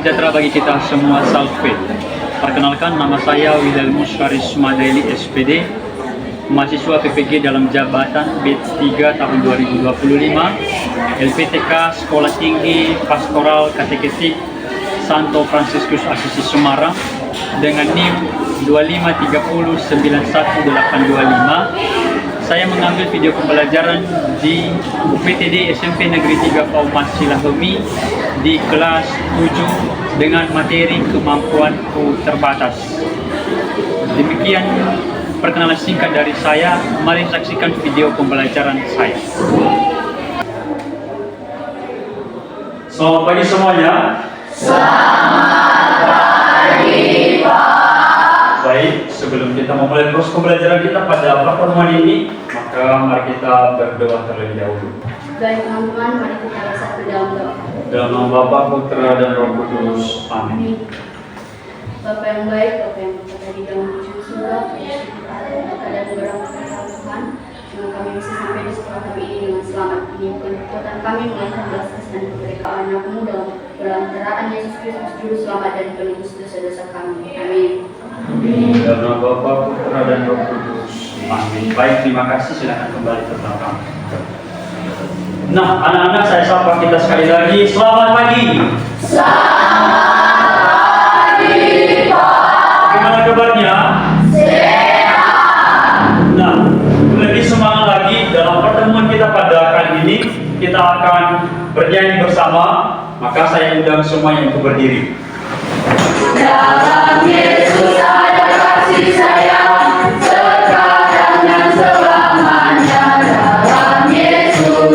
sejahtera bagi kita semua. Salve. Perkenalkan, nama saya Wilhelmus Karis Madaeli SPD, mahasiswa PPG dalam jabatan batch 3 tahun 2025, LPTK Sekolah Tinggi Pastoral Kateketik Santo Fransiskus Assisi Semarang dengan NIM 253091825. Saya mengambil video pembelajaran di UPTD SMP Negeri 3 Pauman Silahemi di kelas 7 dengan materi kemampuanku terbatas. Demikian perkenalan singkat dari saya. Mari saksikan video pembelajaran saya. Selamat pagi semuanya. Selamat pagi, Pak. Baik, sebelum kita memulai proses pembelajaran kita pada pertemuan ini, maka mari kita berdoa terlebih dahulu. Baik teman-teman, mari kita bersatu dalam doa. Dalam nama Bapa, Putra, dan Roh Kudus. Amin. Bapa yang baik, Bapa yang berada di dalam ujung surga, maka dan berapa Tuhan, dengan kami bisa sampai di sekolah kami ini dengan selamat. Ini bukan kekuatan kami, melainkan belas kasihan dan keberkaan Anakmu dalam perantaraan Yesus Kristus Juru Selamat dan penebus dosa-dosa kami. Amin. Dalam nama Bapa, Putra, dan Roh Kudus. Amin. Baik, terima kasih. Silakan kembali ke belakang. Nah, anak-anak, saya sapa kita sekali lagi. Selamat pagi. Selamat pagi, Pak. Gimana kabarnya? Sehat. Nah, lebih semangat lagi dalam pertemuan kita pada kali ini. Kita akan bernyanyi bersama. Maka saya undang semuanya untuk berdiri. Dalam Yesus ada kasih sayang, sekarang dan selamanya. Dalam Yesus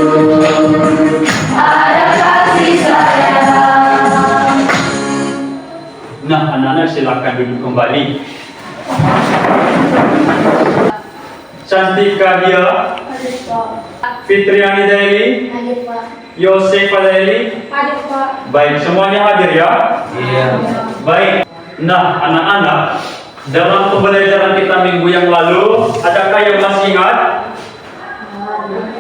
ada kasih sayang. Nah, anak-anak silakan duduk kembali. Cantika dia, Hadir Pak. Fitriani Daily, Hadir Pak. Yosef Daily. Hadir Pak. Baik, semuanya hadir ya? Iya. Baik. Nah, anak-anak, dalam pembelajaran kita minggu yang lalu, adakah yang masih ingat?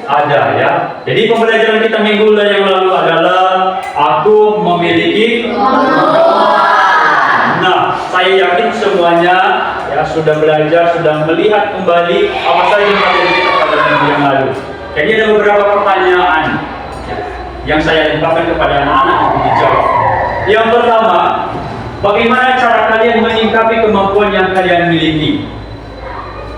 Ada ya. Jadi pembelajaran kita minggu yang lalu adalah aku memiliki. Nah, saya yakin semuanya ya sudah belajar, sudah melihat kembali apa saja materi kita pada minggu yang lalu. Jadi ada beberapa pertanyaan yang saya limpahkan kepada anak-anak untuk dijawab. Yang pertama, bagaimana cara kalian menyikapi kemampuan yang kalian miliki?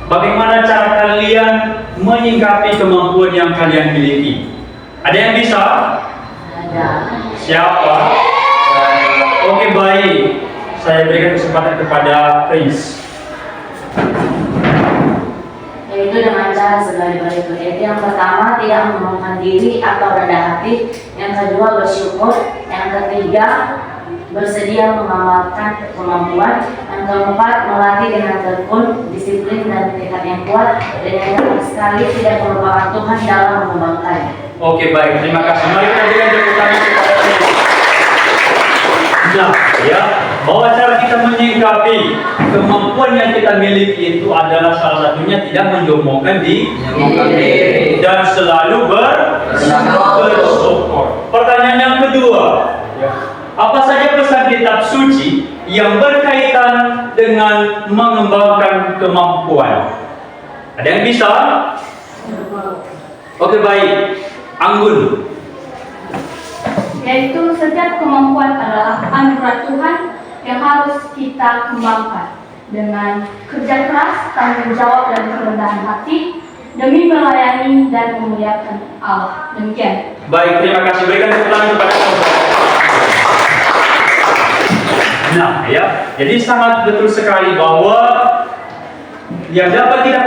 Bagaimana cara kalian menyikapi kemampuan yang kalian miliki? Ada yang bisa? Ada. Siapa? Oke, baik. Saya berikan kesempatan kepada Prince. Yaitu dengan cara sebagai berikut. Yaitu yang pertama, tidak membuangkan diri atau rendah hati. Yang kedua, bersyukur. Yang ketiga, bersedia mengamalkan kemampuan. Yang keempat, melatih dengan tekun, disiplin dan tekad yang kuat. Dan yang terakhir sekali, tidak melupakan Tuhan dalam mengembangkannya. Oke, baik. Terima kasih. Mari kita berikan tepuk tangan kepada Prince. Nah, ya, bahwa cara kita menyikapi kemampuan yang kita miliki itu adalah salah satunya tidak menyombongkan diri dan selalu bersyukur. Pertanyaan yang kedua, apa saja pesan kitab suci yang berkaitan dengan mengembangkan kemampuan? Ada yang bisa? Oke, baik. Anggun. Yaitu setiap kemampuan adalah anugerah Tuhan yang harus kita kembangkan dengan kerja keras, tanggung jawab dan kerendahan hati demi melayani dan memuliakan Allah. Demikian. Baik, terima kasih. Berikan tepuk tangan kepada saudara. Nah, ya, jadi sangat betul sekali bahwa yang dapat kita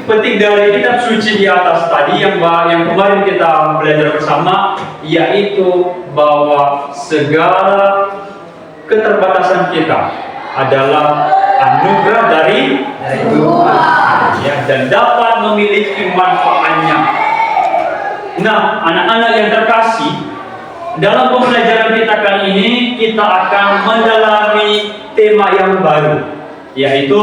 petik dari kitab suci di atas tadi yang kemarin kita belajar bersama, yaitu bahwa segala keterbatasan kita adalah anugerah dari Tuhan, ya, dan dapat memiliki manfaatnya. Nah, anak-anak yang terkasih, dalam pembelajaran kita kali ini kita akan mendalami tema yang baru, yaitu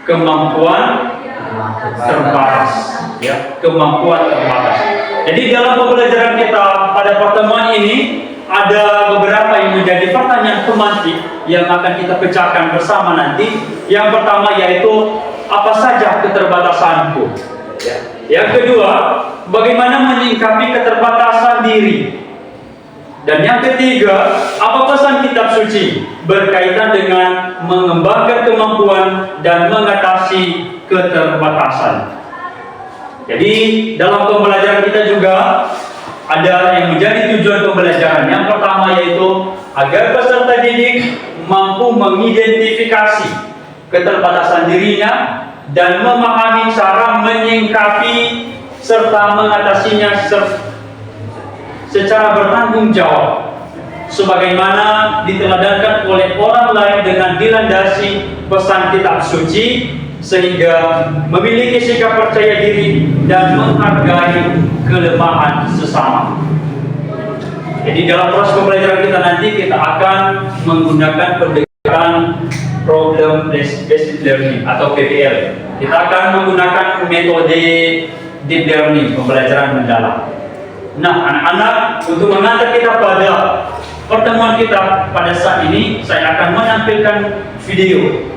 kemampuan terbatas, ya, kemampuan terbatas. Jadi dalam pembelajaran kita pada pertemuan ini ada beberapa yang menjadi pertanyaan pemantik yang akan kita pecahkan bersama nanti. Yang pertama yaitu apa saja keterbatasanku. Ya. Yang kedua, bagaimana menyikapi keterbatasan diri. Dan yang ketiga, apa pesan kitab suci berkaitan dengan mengembangkan kemampuan dan mengatasi keterbatasan. Jadi dalam pembelajaran kita juga ada yang menjadi tujuan pembelajaran. Yang pertama yaitu agar peserta didik mampu mengidentifikasi keterbatasan dirinya dan memahami cara menyingkapi serta mengatasinya secara bertanggung jawab, sebagaimana diteladankan oleh orang lain dengan dilandasi pesan kitab suci, sehingga memiliki sikap percaya diri dan menghargai kelemahan sesama. Jadi dalam proses pembelajaran kita nanti kita akan menggunakan pendekatan problem based learning atau PBL. Kita akan menggunakan metode deep learning, pembelajaran mendalam. Nah, anak-anak, untuk mengantar kita pada pertemuan kita pada saat ini, saya akan menampilkan video.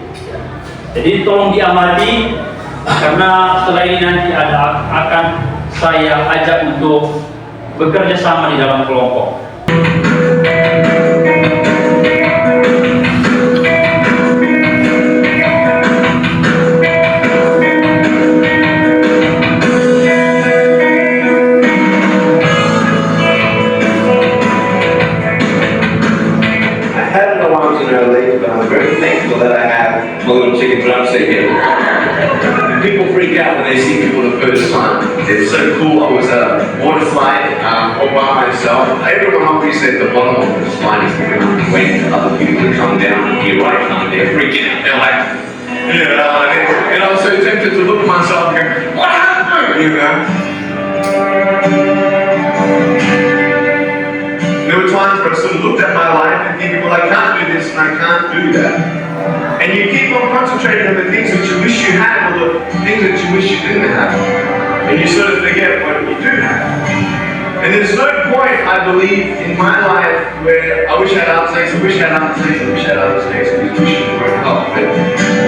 Jadi tolong diamati, karena setelah ini nanti akan saya ajak untuk bekerja sama di dalam kelompok. Chicken drumstick here. People freak out when they see people the first time. It's so cool. I was mortified all by myself. Everyone always said the bottom of the spine is when other people come down. You're right, they're freaking out. They're like, and I was so tempted to look at myself and go, what happened? There were times where I sort of looked at my life and thinking, well, I can't do this and I can't do that. And you keep on concentrating on the things that you wish you had or the things that you wish you didn't have. And you sort of forget what you do have. And there's no point, I believe, in my life where I wish I had other things, I wish I had other things, I wish I had other things, because wishes won't help. But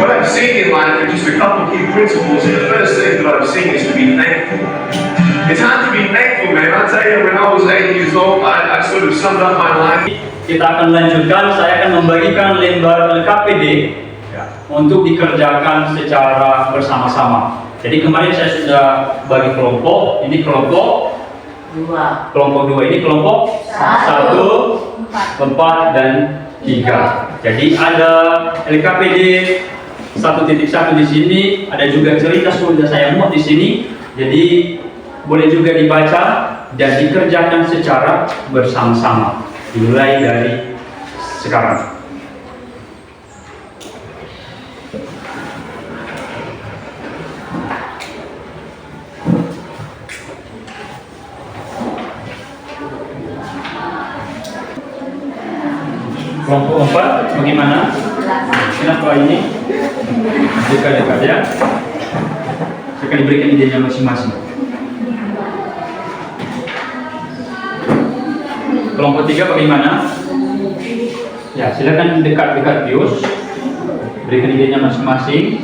what I've seen in life are just a couple of key principles, and the first thing that I've seen is to be thankful. It's hard to be thankful, man. I tell you, when I was 8 years old, I sort of summed up my life. Kita akan lanjutkan, saya akan membagikan lembar LKPD untuk dikerjakan secara bersama-sama. Jadi kemarin saya sudah bagi kelompok, ini kelompok 2, kelompok 2 ini kelompok 1, 4 dan 3. Jadi ada LKPD 1.1 di sini, ada juga cerita sudah saya muat di sini. Jadi boleh juga dibaca dan dikerjakan secara bersama-sama. Dimulai dari sekarang. Kelompok 4, bagaimana? Kenapa ini? Dekat-dekat ya. Saya akan diberikan idenya masing-masing. Kelompok 3 bagaimana? Ya, silakan dekat-dekat Pius. Berikan idenya masing-masing.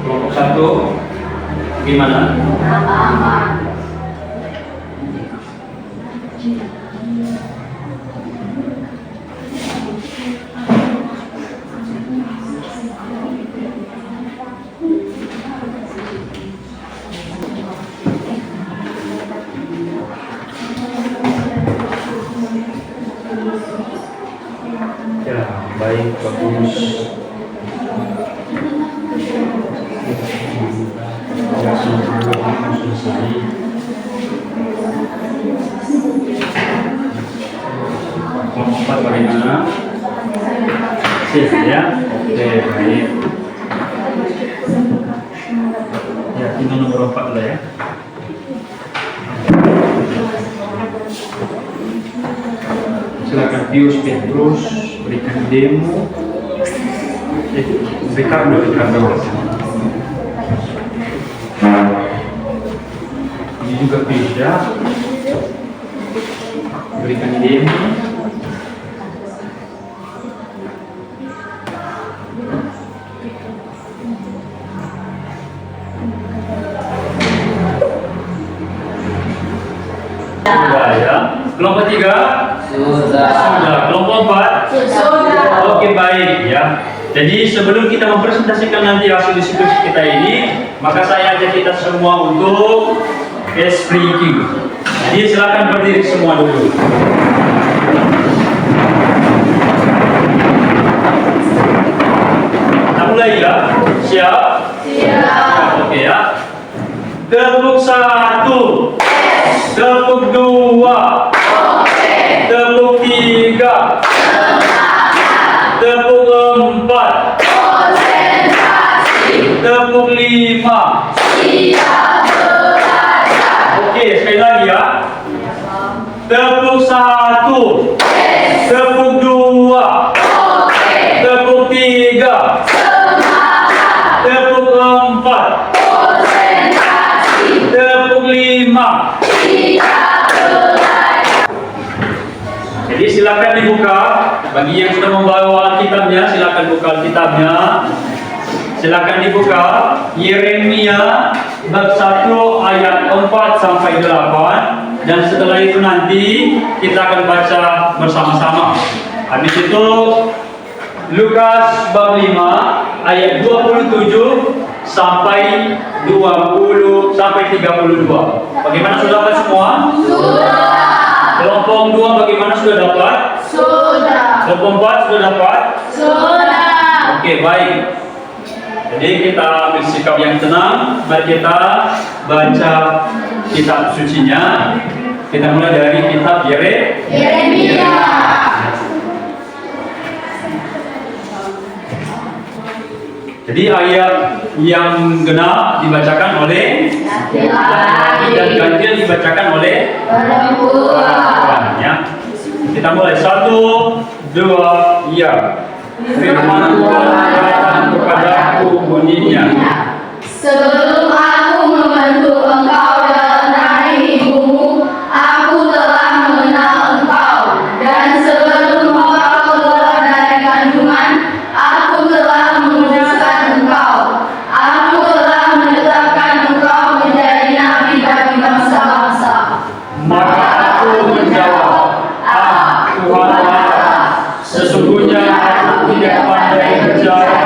Kelompok 1 gimana? Ya, baik, bagus. Kelompok 4 bagaimana? Sip ya? Oke, baik. Ya, ini nomor 4 dulu ya. Silakan Pius Petrus. berikan demo. Ricardo. Ini juga beda. Berikan demo. Sudah ya. Kelompok 3? Sudah. Kelompok 4? Sudah. Oke, baik ya. Jadi sebelum kita mempresentasikan nanti hasil diskusi kita ini, maka saya ajak kita semua untuk speaking. Jadi silakan berdiri semua dulu. Kita mulai ya. Siap? Siap. Oke ya. Tepuk 1. Tepuk 2. Tepuk 3. Tepuk 4. Tepuk 5. Oke, sekali lagi ya. Tepuk 1. Tepuk 2. Tepuk 3. Tepuk 4. Tepuk 5. Jadi silakan dibuka. Bagi yang sudah membawa Alkitabnya, silakan buka Alkitabnya. Silakan dibuka Yeremia bab 1 ayat 4 sampai 8, dan setelah itu nanti kita akan baca bersama-sama. Habis itu Lukas bab 5 ayat 27 sampai 20 sampai 32. Bagaimana, sudah dapat semua? Sudah. Kelompok 2 bagaimana, sudah dapat? Sudah. Kelompok 4 sudah dapat? Sudah. Oke, baik. Jadi kita bersikap yang tenang. Mari kita baca kitab sucinya. Kita mulai dari kitab Yeremia. Jadi ayat yang genap dibacakan oleh laki-laki dan ganjil dibacakan oleh perempuan. Ya. Kita mulai 1, 2, ya. Firman Tuhan datang kepadaku bunyinya. Sebelum aku membentuk engkau dalam rahim ibumu, aku telah mengenal engkau. Dan sebelum engkau keluar dari kandungan, aku telah menguduskan engkau. Aku telah menetapkan engkau menjadi nabi bagi bangsa-bangsa. Maka aku menjawab, Tuhan Allah, sesungguhnya aku tidak pandai berbicara,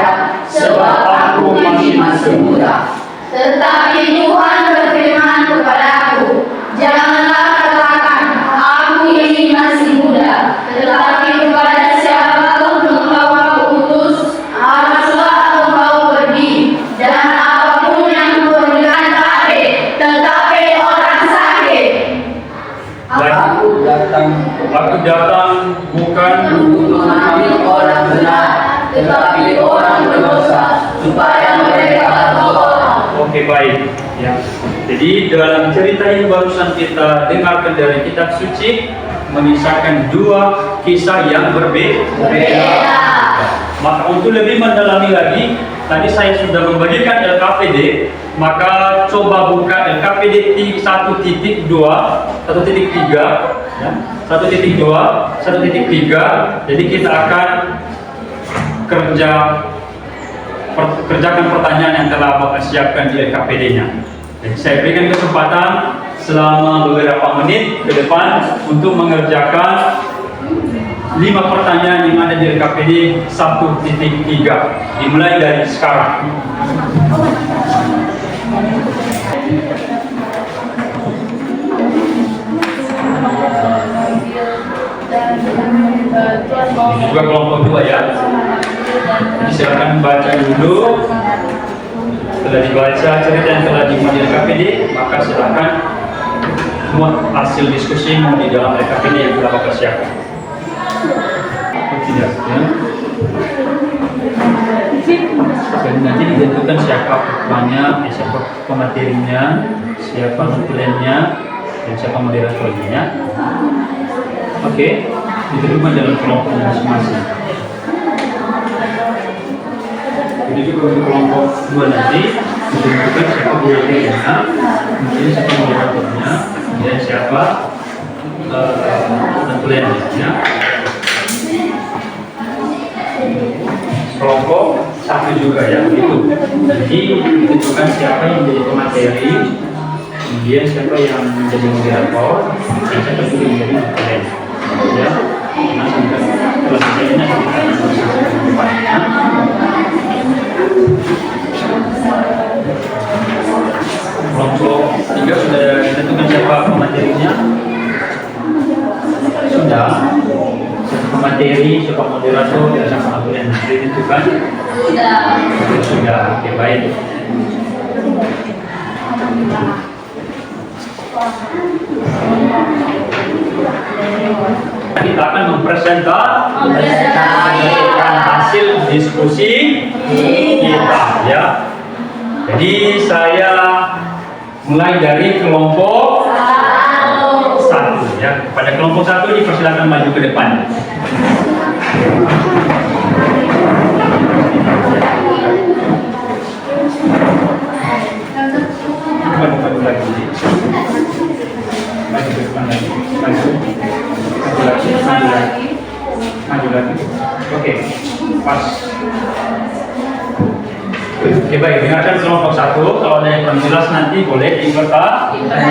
sebab aku masih muda. Tetapi Tuhan berfirman kepadaku, janganlah katakan, aku ini masih muda. Tetapi kepada siapapun engkau aku utus, haruslah engkau pergi. Dan apapun yang bukan sakit, tetapi orang sakit. Aku datang bukan Untuk mengambil orang benar, tetapi orang berdosa, supaya mereka tertolong. Oke, baik. Ya. Jadi dalam cerita yang barusan kita dengarkan dari kitab suci mengisahkan dua kisah yang berbeda. Maka untuk lebih mendalami lagi, tadi saya sudah membagikan LKPD, maka coba buka LKPD 1.2, 1.3, ya. 1.2, 1.3. Jadi kita akan kerjakan pertanyaan yang telah Bapak siapkan di LKPD-nya. Jadi saya berikan kesempatan selama beberapa menit ke depan untuk mengerjakan 5 pertanyaan yang ada di LKPD 1.3. Dimulai dari sekarang. Ini juga kelompok 2 ya. Jadi silakan baca dulu. Setelah dibaca cerita yang telah dimuat di LKPD, maka silakan muat hasil diskusi mau di dalam LKPD yang telah Bapak siapkan. Tidak, ya. Jadi nanti ditentukan siapa ketuanya, siapa pematerinya, siapa nutilennya, dan siapa moderatornya. Oke, diterima dalam kelompok masing-masing. begitu juga untuk kelompok 2 nanti ditentukan siapa volunteernya, kemudian siapa moderatornya, kemudian siapa penelitiannya. Kelompok 1 juga ya begitu. Jadi ditentukan siapa yang menjadi pemateri, kemudian siapa yang menjadi moderator, dan siapa juga yang menjadi penelitian. Ya, nah kelas ini kelompok 3 sudah ditentukan siapa pematerinya. Sudah. Materi, siapa moderator, dan siapa yang ditentukan? Sudah. Oke, baik. Kita akan mempresentasikan hasil diskusi kita, ya. Jadi saya mulai dari kelompok 1, ya. Pada kelompok 1 dipersilakan maju ke depan. Maju lagi. Maju ke depan lagi. Maju lagi. Oke, pas. Oke, baik. Dengarkan kelompok 1. Kalau ada yang kurang jelas nanti boleh dipertanyakan.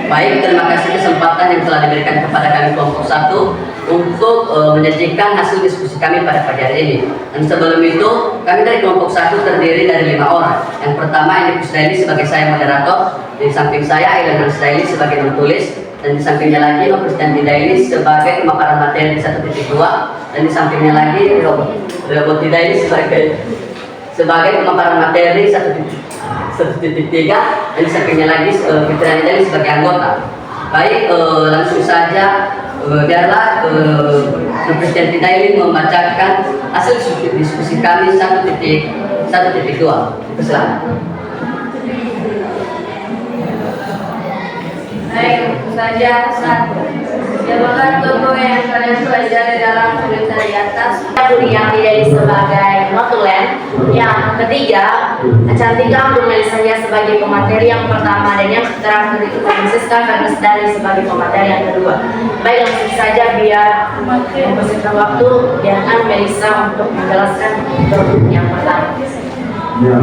Baik, terima kasih kesempatan yang telah diberikan kepada kami kelompok 1 untuk menyajikan hasil diskusi kami pada pagi hari ini. Dan sebelum itu, kami dari kelompok 1 terdiri dari 5 orang. Yang pertama, Edi Kusdaili sebagai saya moderator, di samping saya Ilham Kusdaili sebagai penulis, dan di sampingnya lagi Nofris Daili sebagai pemaparan materi 1.2, dan di sampingnya lagi Robot Daili sebagai pemaparan materi 1.3, dan di sampingnya lagi Fitriani Daili sebagai anggota. Baik, langsung saja biarlah Nofris Daili membacakan hasil diskusi kami 1.2. Silakan. Baik, saja 1. Siapakah tokoh yang kalian pelajari dalam tulisan di atas? Yang tidak sebagai notulen. Yang ketiga, Cantika Abdul Melisanya sebagai pemateri yang pertama, dan yang terakhir itu Francisca Fernandari sebagai pemateri yang kedua. Baik, langsung saja biar mempersingkat waktu, biarkan Melisa untuk menjelaskan topik yang pertama. Ya.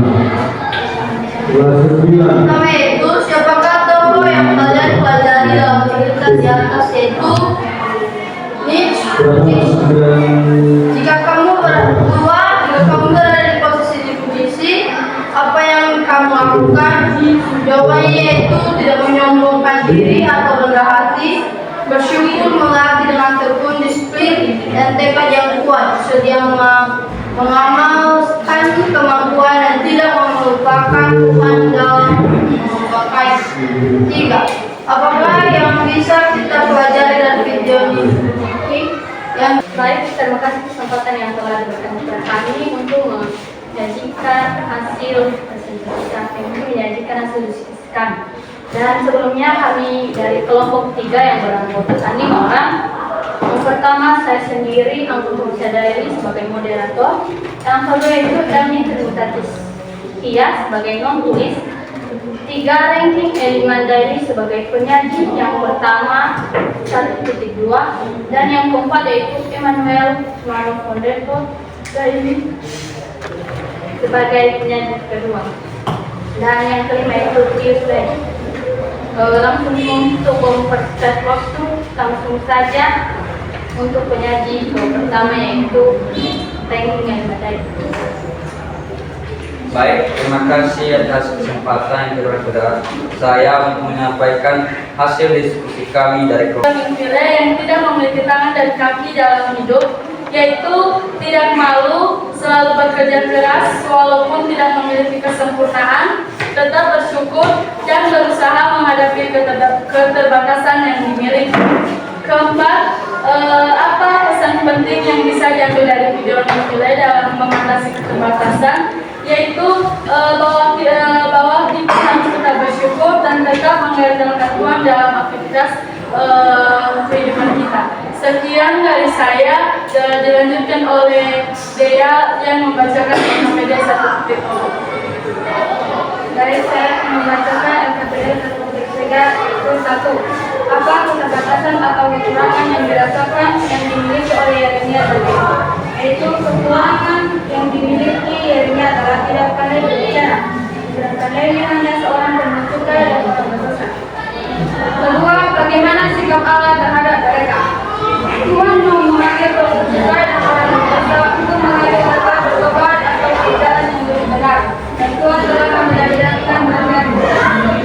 Kelas 9. Pertama itu, siapakah tokoh yang kalian pelajari dalam tulisan di atas? Yaitu Nietzsche. Jika kamu berada di posisi divisi, apa yang kamu lakukan? Jawabannya yaitu tidak menyombongkan diri atau rendah hati, bersyukur, melatih dengan tekun, disiplin, dan tekad yang kuat, sedia mengamalkan kemampuan dan tidak melupakan Tuhan dalam memakai. 3. Apakah yang bisa kita pelajari dari video ini? Yang Baik, terima kasih kesempatan yang telah diberikan kepada kami untuk menyajikan hasil diskusi kami. Dan sebelumnya kami dari kelompok 3 yang beranggotakan 5 orang. Yang pertama, saya sendiri Anggun Daili sebagai moderator. Yang kedua itu Dani Trinitatis Ia sebagai non-tulis. 3, ranking Eliman Daili sebagai penyaji yang pertama 1.2, dan yang keempat yaitu Emmanuel Manofondeto Daili sebagai penyaji kedua, dan yang kelima yaitu Tius Daili. Langsung untuk mempercepat waktu, langsung saja untuk penyaji pertama yaitu ranking Eliman Daili. Baik, terima kasih atas kesempatan yang diberikan saya untuk menyampaikan hasil diskusi kami dari kelompok yang tidak memiliki tangan dan kaki dalam hidup, yaitu tidak malu, selalu bekerja keras walaupun tidak memiliki kesempurnaan, tetap bersyukur dan berusaha menghadapi keterbatasan yang dimiliki. Keempat, apa pesan penting yang bisa diambil dari video ini dalam mengatasi keterbatasan? Yaitu bahwa kita harus tetap bersyukur dan tetap mengandalkan Tuhan dalam aktivitas kehidupan kita. Sekian dari saya, dilanjutkan oleh Dea yang membacakan NKPD 1.0. Dari saya membacakan NKPD 1.3 itu 1. Apa keterbatasan atau kekurangan yang dirasakan yang dimiliki oleh Yeremia tadi? Yaitu kekurangan yang dimiliki Yeremia adalah tidak pandai berbicara. Dan pandai hanya seorang pemasukan dan keterbatasan. Kedua, bagaimana sikap Allah terhadap mereka? Tuhan mau memakai pemasukan dan orang berdosa untuk mengajak mereka bertobat atau berjalan yang lebih benar. Dan Tuhan telah menjadikan mereka.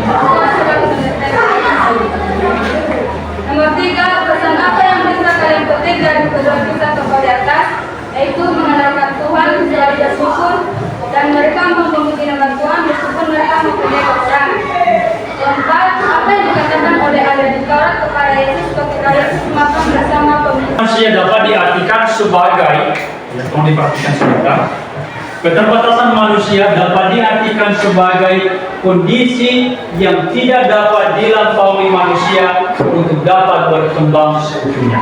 Tuhan sudah menyertai. Nomor 3, pesan apa yang bisa kalian petik dari kedua kisah tokoh di atas? Yaitu mengandalkan Tuhan selalu bersyukur dan mereka memuji nama Tuhan meskipun mereka mempunyai kekurangan. Keempat, apa yang dikatakan oleh ahli Taurat kepada Yesus ketika Yesus makan bersama pemimpin. Manusia dapat diartikan sebagai, tolong diperhatikan sebentar. Keterbatasan manusia dapat diartikan sebagai kondisi yang tidak dapat dilampaui manusia untuk dapat berkembang seutuhnya.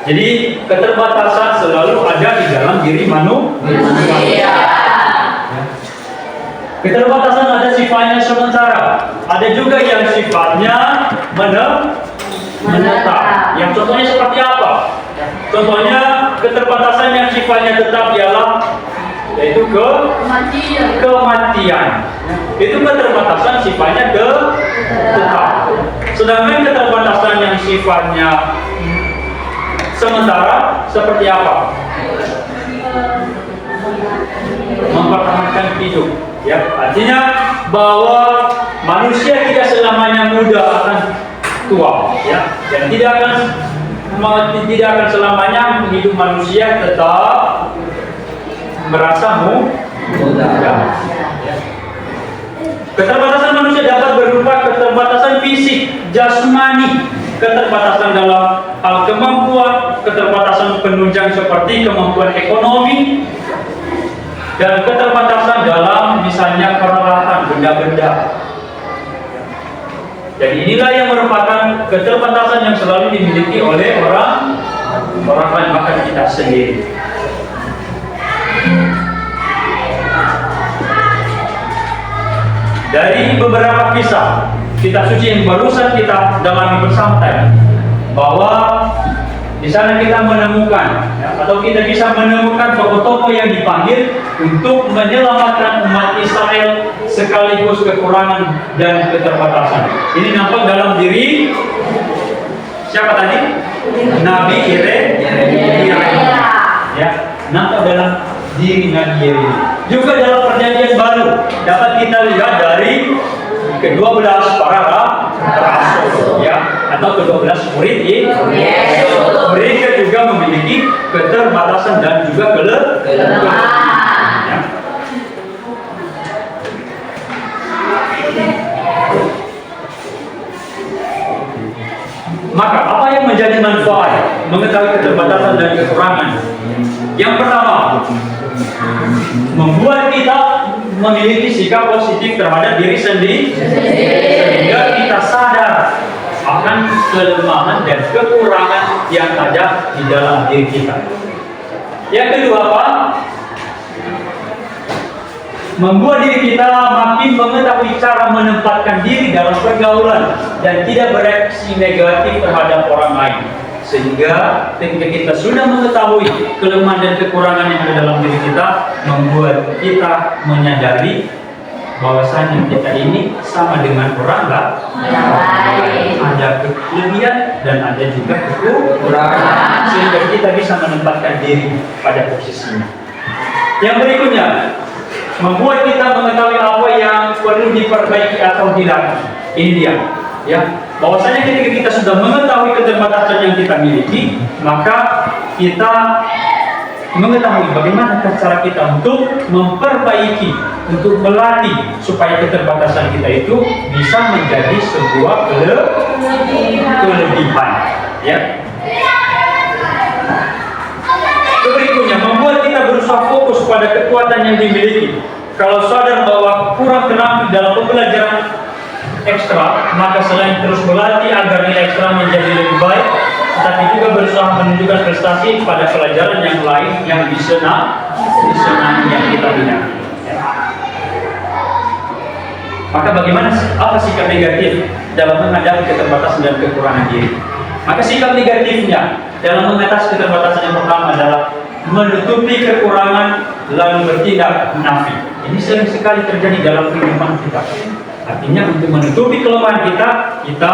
Jadi keterbatasan selalu ada di dalam diri manusia. Keterbatasan ada sifatnya sementara, ada juga yang sifatnya menetap. Yang contohnya seperti apa? Contohnya keterbatasan yang sifatnya tetap ialah yaitu kematian. Itu keterbatasan sifatnya tetap. Sedangkan keterbatasan yang sifatnya sementara seperti apa? Mempertahankan hidup. Ya, artinya bahwa manusia tidak selamanya muda akan tua, ya, dan tidak akan selamanya hidup manusia tetap merasa muda. Keterbatasan manusia dapat berupa keterbatasan fisik, jasmani, keterbatasan dalam hal kemampuan, keterbatasan penunjang seperti kemampuan ekonomi, dan keterbatasan dalam misalnya peralatan benda-benda. Jadi inilah yang merupakan keterbatasan yang selalu dimiliki oleh orang lain, bahkan kita sendiri. Dari beberapa kisah kitab suci yang barusan kita dalami bersama tadi, bahwa di sana kita menemukan, ya, atau kita bisa menemukan tokoh-tokoh yang dipanggil untuk menyelamatkan umat Israel sekaligus kekurangan dan keterbatasan. Ini nampak dalam diri siapa tadi? Nabi Yeremia. Ya, nampak dalam diri Nabi Yeremia. Juga dalam perjanjian baru dapat kita lihat dari ke-12 para rasul, ya, atau ke-12 murid Yesus. Mereka juga memiliki keterbatasan dan juga kelemahan. Ya. Maka apa yang menjadi manfaat mengetahui keterbatasan dan kekurangan? Yang pertama, membuat kita memiliki sikap positif terhadap diri sendiri, sehingga kita sadar akan kelemahan dan kekurangan yang ada di dalam diri kita. Yang kedua apa? Membuat diri kita makin mengetahui cara menempatkan diri dalam pergaulan dan tidak bereaksi negatif terhadap orang lain. Sehingga ketika kita sudah mengetahui kelemahan dan kekurangan yang ada dalam diri kita, membuat kita menyadari bahwasanya kita ini sama dengan orang lain. Ada kelebihan dan ada juga kekurangan, sehingga kita bisa menempatkan diri pada posisinya. Yang berikutnya, membuat kita mengetahui apa yang perlu diperbaiki atau dilakukan. Ini dia, ya. Bahwasanya ketika kita sudah mengetahui keterbatasan yang kita miliki, maka kita mengetahui bagaimana cara kita untuk memperbaiki, untuk melatih supaya keterbatasan kita itu bisa menjadi sebuah kelebihan, ya. Berikutnya, membuat kita berusaha fokus pada kekuatan yang dimiliki. Kalau sadar bahwa kurang terampil dalam pembelajaran ekstra, maka selain terus berlatih agar nilai ekstra menjadi lebih baik, tapi juga berusaha menunjukkan prestasi pada pelajaran yang lain yang disenangi yang kita minati. Maka bagaimana, apa sikap negatif dalam menghadapi keterbatasan dan kekurangan diri? Maka sikap negatifnya dalam mengatasi keterbatasan yang pertama adalah menutupi kekurangan lalu bertindak munafik. Ini sering sekali terjadi dalam kehidupan kita. Artinya untuk menutupi kelemahan kita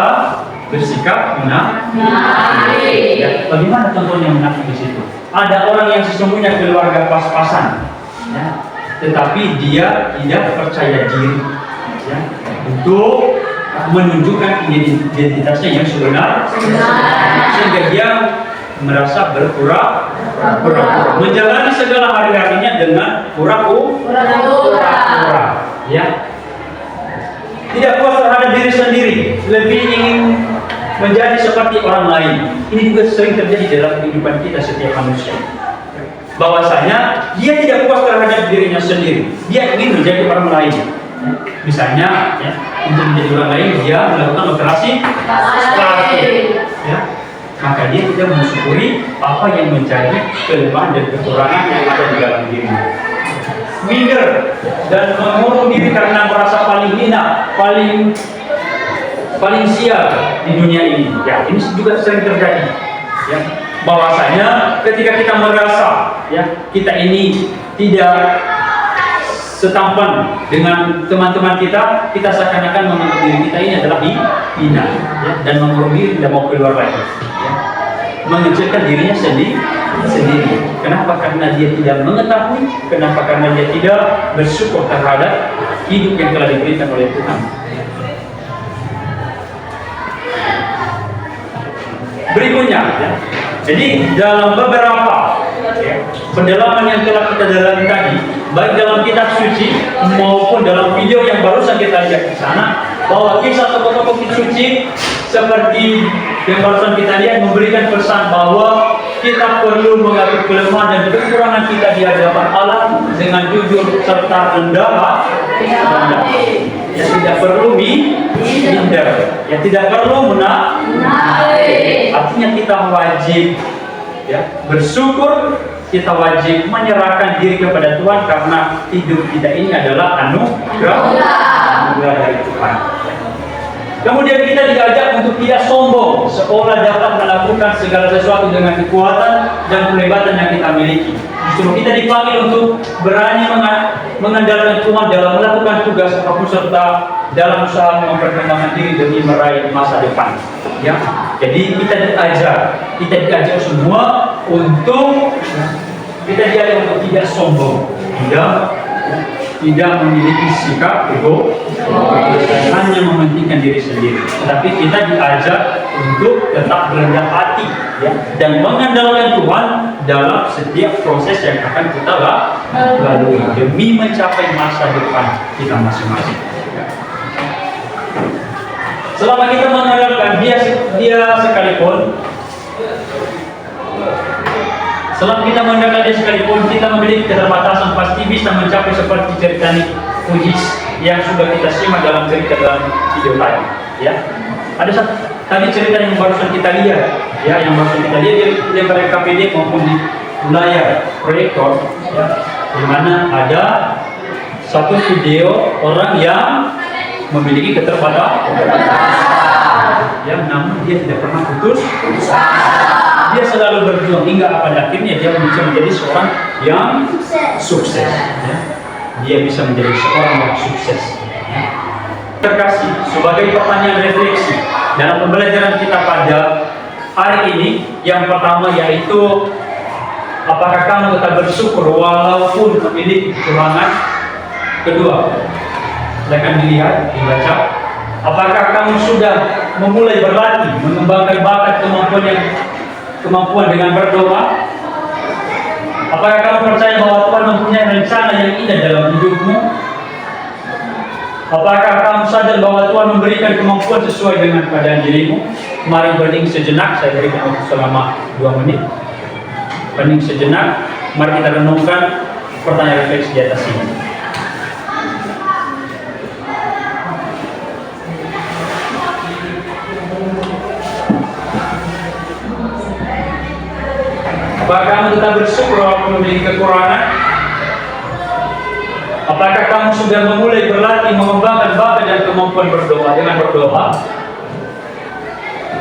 bersikap munafik. Ya, bagaimana contohnya munafik di situ? Ada orang yang sesungguhnya keluarga pas-pasan, ya, tetapi dia tidak percaya diri, ya, untuk menunjukkan identitasnya yang sebenar, sehingga dia merasa berpura-pura, menjalani segala hari-harinya dengan pura-pura, ya. Tidak puas terhadap diri sendiri, lebih ingin menjadi seperti orang lain. Ini juga sering terjadi dalam kehidupan kita setiap manusia. Bahwasanya dia tidak puas terhadap dirinya sendiri, dia ingin menjadi orang lain. Misalnya, ya, untuk menjadi orang lain dia melakukan operasi plastik, ya. Maka dia tidak mensyukuri apa yang menjadi kelemahan dan kekurangan yang ada di dalam dirinya. Minder dan mengurung diri karena merasa paling hina, paling sial di dunia ini. Ya, ini juga sering terjadi. Ya, bahwasanya ketika kita merasa, ya, kita ini tidak setampan dengan teman-teman kita seakan-akan menganggap diri kita ini adalah hina, ya, dan mengurung diri, tidak mau keluar lagi, ya. Mengecilkan dirinya sendiri. Kenapa? Karena dia tidak mengetahui. Kenapa? Karena dia tidak bersyukur terhadap hidup yang telah diberikan oleh Tuhan. Berikutnya, ya. Jadi dalam beberapa, ya, pendalaman yang telah kita dalami tadi, baik dalam kitab suci maupun dalam video yang barusan kita lihat di sana, bahwa kisah tokoh-tokoh suci seperti yang barusan kita lihat memberikan pesan bahwa kita perlu mengakui kelemahan dan kekurangan kita di hadapan Allah dengan jujur serta rendah hati. Ya, tidak perlu minder, ya, tidak perlu munafik. Artinya kita wajib, ya, bersyukur, kita wajib menyerahkan diri kepada Tuhan karena hidup kita ini adalah anugerah dari Tuhan. Kemudian kita diajak untuk tidak sombong, seolah dapat melakukan segala sesuatu dengan kekuatan dan kelebatan yang kita miliki. Justru kita dipanggil untuk berani mengandalkan Tuhan dalam melakukan tugas apapun serta dalam usaha memperkembangkan diri demi meraih masa depan. Ya, jadi kita diajak semua untuk tidak sombong, tidak memiliki sikap ego, hanya mementingkan diri sendiri. Tapi kita diajak untuk tetap berendah hati, ya, dan mengandalkan Tuhan dalam setiap proses yang akan kita lalui demi mencapai masa depan kita masing-masing. Selama kita mengandalkan dia sekalipun, selama kita mengandalkan dia sekalipun, kita memiliki keterbatasan, pasti bisa mencapai seperti cerita Fujis yang sudah kita simak dalam cerita dalam video tadi. Ya, ada tadi cerita yang barusan kita lihat, ya, yang barusan kita lihat di lembaran KPD maupun di layar proyektor, ya, di mana ada satu video orang yang memiliki keterbatasan, ya, namun dia tidak pernah putus. Dia selalu berjuang hingga pada akhirnya dia bisa menjadi seorang yang sukses. Ya. Dia bisa menjadi seorang yang sukses. Ya. Terkasih, sebagai pertanyaan refleksi dalam pembelajaran kita pada hari ini, yang pertama yaitu, apakah kamu tetap bersyukur walaupun memiliki kekurangan? Kedua, silakan dilihat, dibaca. Apakah kamu sudah memulai berlatih, mengembangkan bakat kemampuan dengan berdoa? Apakah kamu percaya bahwa Tuhan mempunyai rencana yang indah dalam hidupmu? Apakah kamu sadar bahwa Tuhan memberikan kemampuan sesuai dengan keadaan dirimu? Mari berhening sejenak, saya berikan waktu selama 2 menit. Berhening sejenak, mari kita renungkan pertanyaan refleksi di atas ini. Apakah kamu tetap bersyukur walaupun memiliki kekurangan? Apakah kamu sudah memulai berlatih mengembangkan bakat dan kemampuan berdoa dengan berdoa?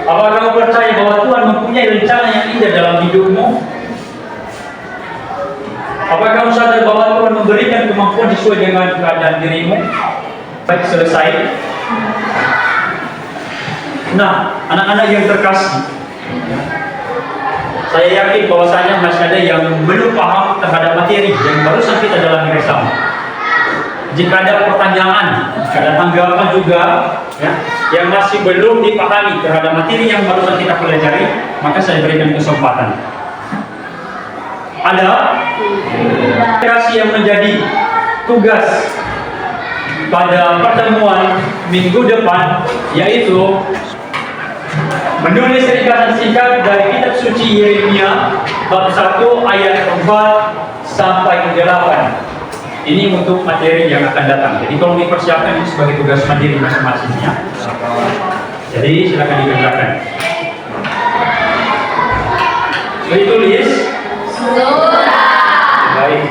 Apakah kamu percaya bahwa Tuhan mempunyai rencana yang indah dalam hidupmu? Apakah kamu sadar bahwa Tuhan memberikan kemampuan sesuai dengan keadaan dirimu? Baik, selesai. Nah, anak-anak yang terkasih, saya yakin bahwasanya masih ada yang belum paham terhadap materi yang barusan kita dalami bersama. Jika ada pertanyaan, ada tanggapan juga ya, yang masih belum dipahami terhadap materi yang barusan kita pelajari, maka saya berikan kesempatan. Ada kasih yang menjadi tugas pada pertemuan minggu depan, yaitu menulis ringkasan singkat dari kitab suci Yeremia bab 1 ayat 4 sampai 8. Ini untuk materi yang akan datang. Jadi tolong dipersiapkan ini sebagai tugas mandiri masing-masingnya. Jadi silakan dikerjakan. Sudah ditulis? Sudah. Baik.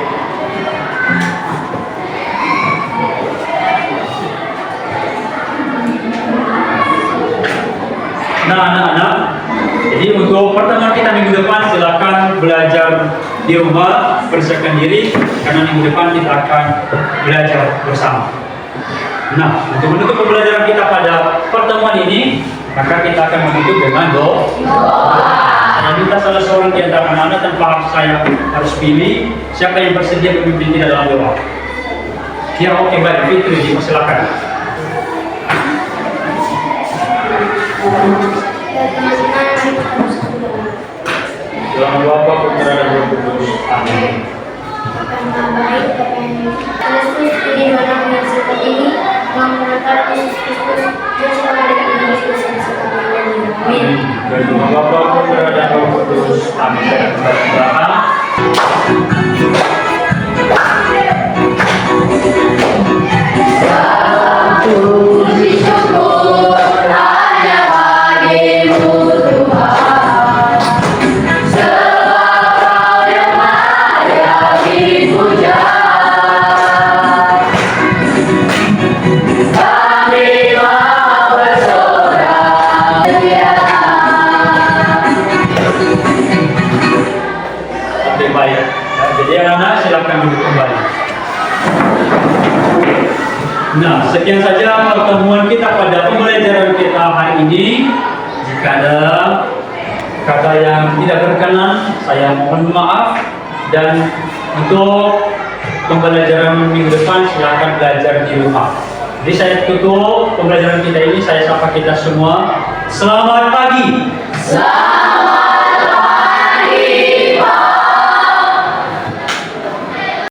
Nah, anak-anak, jadi untuk pertemuan kita minggu depan silakan belajar di rumah, persiapkan diri karena minggu depan kita akan belajar bersama. Nah, untuk menutup pembelajaran kita pada pertemuan ini, maka kita akan menutup dengan doa. Saya minta salah seorang di antara anak-anak tanpa saya harus pilih siapa yang bersedia memimpin kita dalam doa. Ya, oke, baik, Fitri, dipersilakan. Dalam Bapa, Putra dan Roh Kudus. Amin. Karena baik, Yesus ini orang yang seperti ini mengantar Yesus Kristus bersama dengan Yesus Kristus. Amin. Dari nama Bapa, Putra dan Roh Kudus. Amin. Puji syukur hanya bagimu Tuhan, sebab Kau yang layak dipuja. Kami mau bersorak Oke, baik. Nah, jadi anak-anak silakan duduk kembali. Nah, sekian saja pertemuan kita pada pembelajaran kita hari ini. Jika ada kata yang tidak berkenan, saya mohon maaf. Dan untuk pembelajaran minggu depan, silakan belajar di rumah. Jadi saya tutup pembelajaran kita ini, saya sapa kita semua. Selamat pagi.